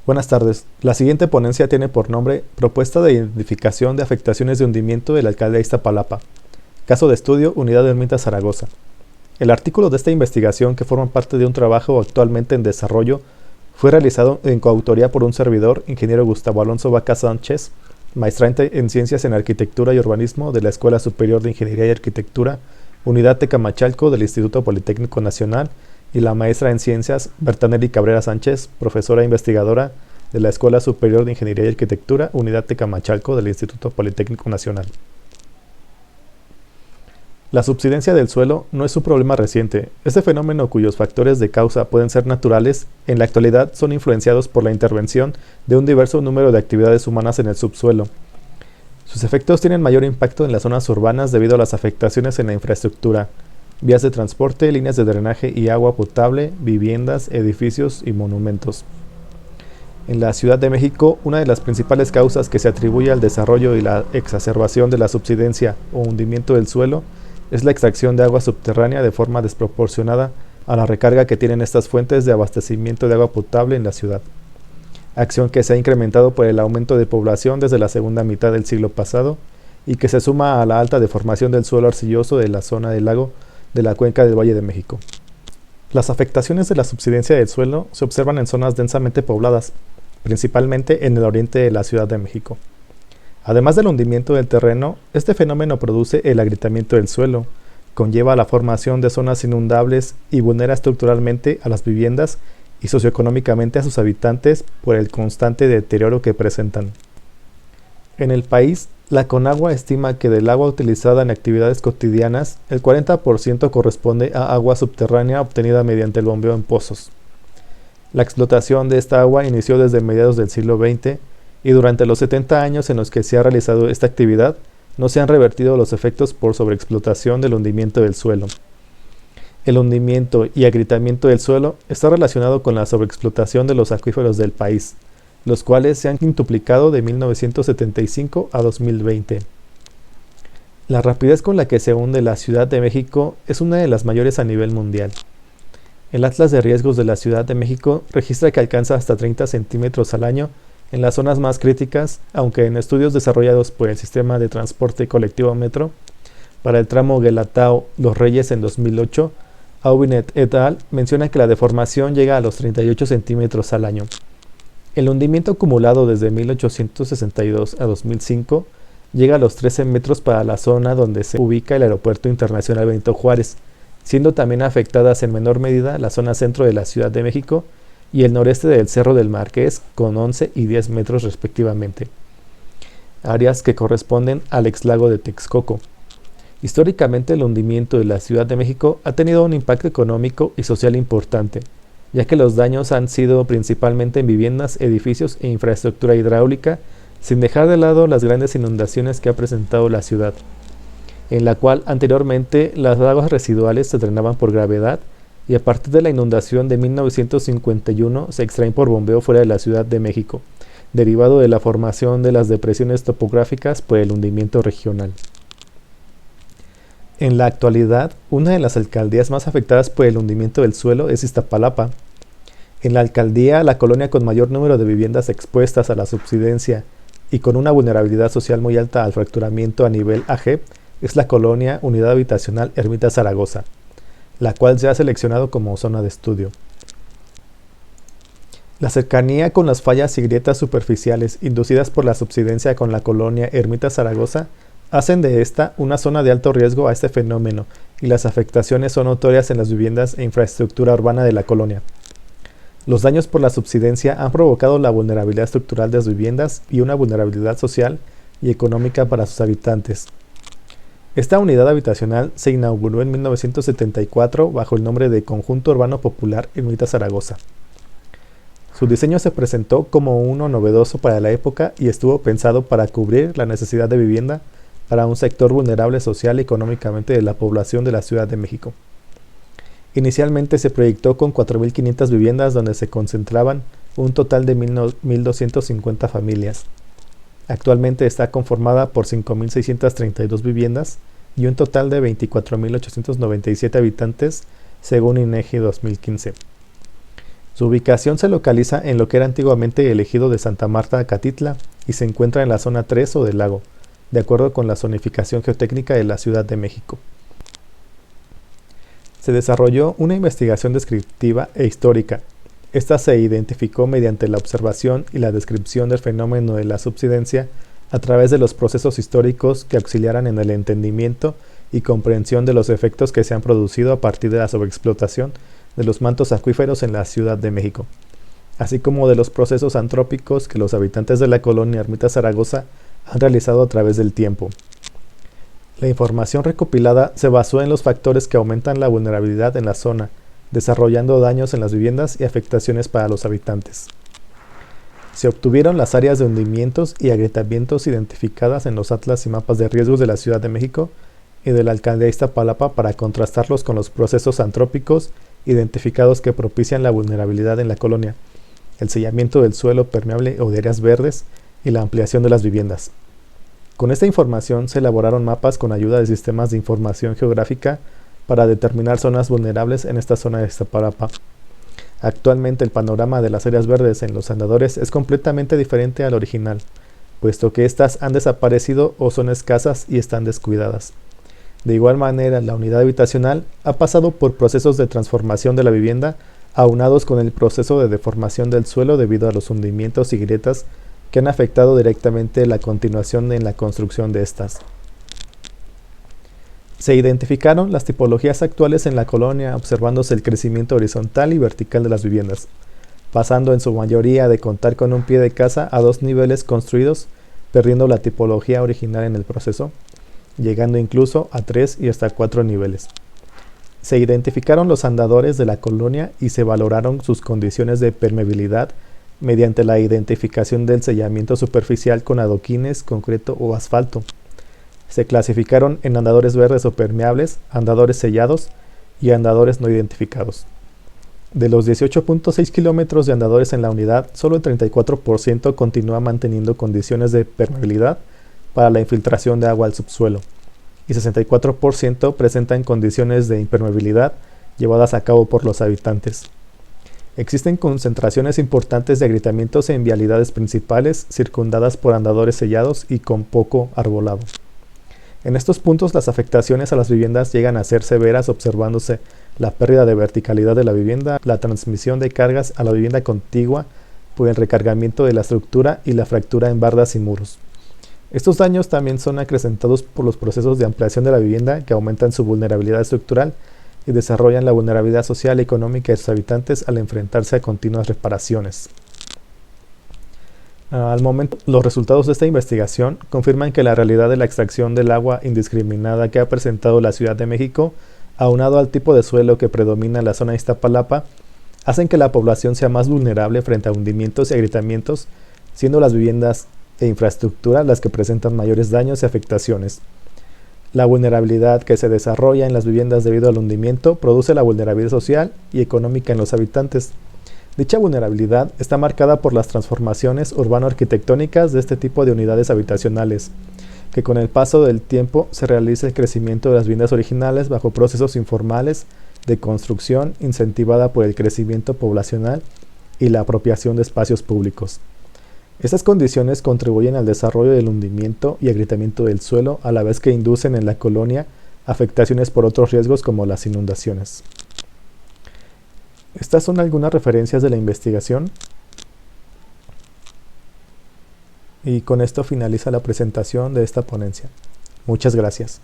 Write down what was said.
Buenas tardes. La siguiente ponencia tiene por nombre Propuesta de identificación de afectaciones de hundimiento de la alcaldía de Iztapalapa. Caso de estudio, Unidad de Ermita Zaragoza. El artículo de esta investigación, que forma parte de un trabajo actualmente en desarrollo, fue realizado en coautoría por un servidor, ingeniero Gustavo Alonso Vaca Sánchez, maestrante en Ciencias en Arquitectura y Urbanismo de la Escuela Superior de Ingeniería y Arquitectura, Unidad Tecamachalco del Instituto Politécnico Nacional, y la maestra en Ciencias Bertanelli Cabrera Sánchez, profesora e investigadora de la Escuela Superior de Ingeniería y Arquitectura, Unidad Tecamachalco del Instituto Politécnico Nacional. La subsidencia del suelo no es un problema reciente. Este fenómeno, cuyos factores de causa pueden ser naturales, en la actualidad son influenciados por la intervención de un diverso número de actividades humanas en el subsuelo. Sus efectos tienen mayor impacto en las zonas urbanas debido a las afectaciones en la infraestructura, vías de transporte, líneas de drenaje y agua potable, viviendas, edificios y monumentos. En la Ciudad de México, una de las principales causas que se atribuye al desarrollo y la exacerbación de la subsidencia o hundimiento del suelo es la extracción de agua subterránea de forma desproporcionada a la recarga que tienen estas fuentes de abastecimiento de agua potable en la ciudad. Acción que se ha incrementado por el aumento de población desde la segunda mitad del siglo pasado y que se suma a la alta deformación del suelo arcilloso de la zona del lago de la cuenca del Valle de México. Las afectaciones de la subsidencia del suelo se observan en zonas densamente pobladas, principalmente en el oriente de la Ciudad de México. Además del hundimiento del terreno, este fenómeno produce el agrietamiento del suelo, conlleva la formación de zonas inundables y vulnera estructuralmente a las viviendas y socioeconómicamente a sus habitantes por el constante deterioro que presentan. En el país, la Conagua estima que del agua utilizada en actividades cotidianas, el 40% corresponde a agua subterránea obtenida mediante el bombeo en pozos. La explotación de esta agua inició desde mediados del siglo XX y durante los 70 años en los que se ha realizado esta actividad, no se han revertido los efectos por sobreexplotación del hundimiento del suelo. El hundimiento y agrietamiento del suelo está relacionado con la sobreexplotación de los acuíferos del país, los cuales se han quintuplicado de 1975 a 2020. La rapidez con la que se hunde la Ciudad de México es una de las mayores a nivel mundial. El Atlas de Riesgos de la Ciudad de México registra que alcanza hasta 30 centímetros al año en las zonas más críticas, aunque en estudios desarrollados por el Sistema de Transporte Colectivo Metro, para el tramo Guelatao-Los Reyes en 2008, Aubinet et al. Menciona que la deformación llega a los 38 centímetros al año. El hundimiento acumulado desde 1862 a 2005 llega a los 13 metros para la zona donde se ubica el Aeropuerto Internacional Benito Juárez, siendo también afectadas en menor medida la zona centro de la Ciudad de México y el noreste del Cerro del Marqués con 11 y 10 metros respectivamente, áreas que corresponden al exlago de Texcoco. Históricamente, el hundimiento de la Ciudad de México ha tenido un impacto económico y social importante, ya que los daños han sido principalmente en viviendas, edificios e infraestructura hidráulica, sin dejar de lado las grandes inundaciones que ha presentado la ciudad, en la cual anteriormente las aguas residuales se drenaban por gravedad y a partir de la inundación de 1951 se extraen por bombeo fuera de la Ciudad de México, derivado de la formación de las depresiones topográficas por el hundimiento regional. En la actualidad, una de las alcaldías más afectadas por el hundimiento del suelo es Iztapalapa. En la alcaldía, la colonia con mayor número de viviendas expuestas a la subsidencia y con una vulnerabilidad social muy alta al fracturamiento a nivel AG es la colonia Unidad Habitacional Ermita Zaragoza, la cual se ha seleccionado como zona de estudio. La cercanía con las fallas y grietas superficiales inducidas por la subsidencia con la colonia Ermita Zaragoza hacen de esta una zona de alto riesgo a este fenómeno y las afectaciones son notorias en las viviendas e infraestructura urbana de la colonia. Los daños por la subsidencia han provocado la vulnerabilidad estructural de las viviendas y una vulnerabilidad social y económica para sus habitantes. Esta unidad habitacional se inauguró en 1974 bajo el nombre de Conjunto Urbano Popular Ermita Zaragoza. Su diseño se presentó como uno novedoso para la época y estuvo pensado para cubrir la necesidad de vivienda para un sector vulnerable social y económicamente de la población de la Ciudad de México. Inicialmente se proyectó con 4.500 viviendas donde se concentraban un total de 1.250 familias. Actualmente está conformada por 5.632 viviendas y un total de 24.897 habitantes según INEGI 2015. Su ubicación se localiza en lo que era antiguamente el ejido de Santa Marta Catitla y se encuentra en la zona 3 o del lago, de acuerdo con la zonificación geotécnica de la Ciudad de México. Se desarrolló una investigación descriptiva e histórica. Esta se identificó mediante la observación y la descripción del fenómeno de la subsidencia a través de los procesos históricos que auxiliaran en el entendimiento y comprensión de los efectos que se han producido a partir de la sobreexplotación de los mantos acuíferos en la Ciudad de México, así como de los procesos antrópicos que los habitantes de la colonia Ermita Zaragoza han realizado a través del tiempo. La información recopilada se basó en los factores que aumentan la vulnerabilidad en la zona, desarrollando daños en las viviendas y afectaciones para los habitantes. Se obtuvieron las áreas de hundimientos y agrietamientos identificadas en los atlas y mapas de riesgos de la Ciudad de México y de la Alcaldía de Iztapalapa para contrastarlos con los procesos antrópicos identificados que propician la vulnerabilidad en la colonia, el sellamiento del suelo permeable o de áreas verdes y la ampliación de las viviendas. Con esta información se elaboraron mapas con ayuda de sistemas de información geográfica para determinar zonas vulnerables en esta zona de Iztapalapa. Actualmente el panorama de las áreas verdes en los andadores es completamente diferente al original, puesto que éstas han desaparecido o son escasas y están descuidadas. De igual manera, la unidad habitacional ha pasado por procesos de transformación de la vivienda aunados con el proceso de deformación del suelo debido a los hundimientos y grietas que han afectado directamente la continuación en la construcción de estas. Se identificaron las tipologías actuales en la colonia observándose el crecimiento horizontal y vertical de las viviendas, pasando en su mayoría de contar con un pie de casa a 2 niveles construidos, perdiendo la tipología original en el proceso, llegando incluso a 3 y hasta 4 niveles. Se identificaron los andadores de la colonia y se valoraron sus condiciones de permeabilidad mediante la identificación del sellamiento superficial con adoquines, concreto o asfalto. Se clasificaron en andadores verdes o permeables, andadores sellados y andadores no identificados. De los 18.6 kilómetros de andadores en la unidad, solo el 34% continúa manteniendo condiciones de permeabilidad para la infiltración de agua al subsuelo, y 64% presentan condiciones de impermeabilidad llevadas a cabo por los habitantes. Existen concentraciones importantes de agrietamientos en vialidades principales circundadas por andadores sellados y con poco arbolado. En estos puntos las afectaciones a las viviendas llegan a ser severas, observándose la pérdida de verticalidad de la vivienda, la transmisión de cargas a la vivienda contigua por el recargamiento de la estructura y la fractura en bardas y muros. Estos daños también son acrecentados por los procesos de ampliación de la vivienda que aumentan su vulnerabilidad estructural y desarrollan la vulnerabilidad social y económica de sus habitantes al enfrentarse a continuas reparaciones. Al momento, los resultados de esta investigación confirman que la realidad de la extracción del agua indiscriminada que ha presentado la Ciudad de México, aunado al tipo de suelo que predomina en la zona de Iztapalapa, hacen que la población sea más vulnerable frente a hundimientos y agrietamientos, siendo las viviendas e infraestructura las que presentan mayores daños y afectaciones. La vulnerabilidad que se desarrolla en las viviendas debido al hundimiento produce la vulnerabilidad social y económica en los habitantes. Dicha vulnerabilidad está marcada por las transformaciones urbano-arquitectónicas de este tipo de unidades habitacionales, que con el paso del tiempo se realiza el crecimiento de las viviendas originales bajo procesos informales de construcción incentivada por el crecimiento poblacional y la apropiación de espacios públicos. Estas condiciones contribuyen al desarrollo del hundimiento y agrietamiento del suelo, a la vez que inducen en la colonia afectaciones por otros riesgos como las inundaciones. Estas son algunas referencias de la investigación. Y con esto finaliza la presentación de esta ponencia. Muchas gracias.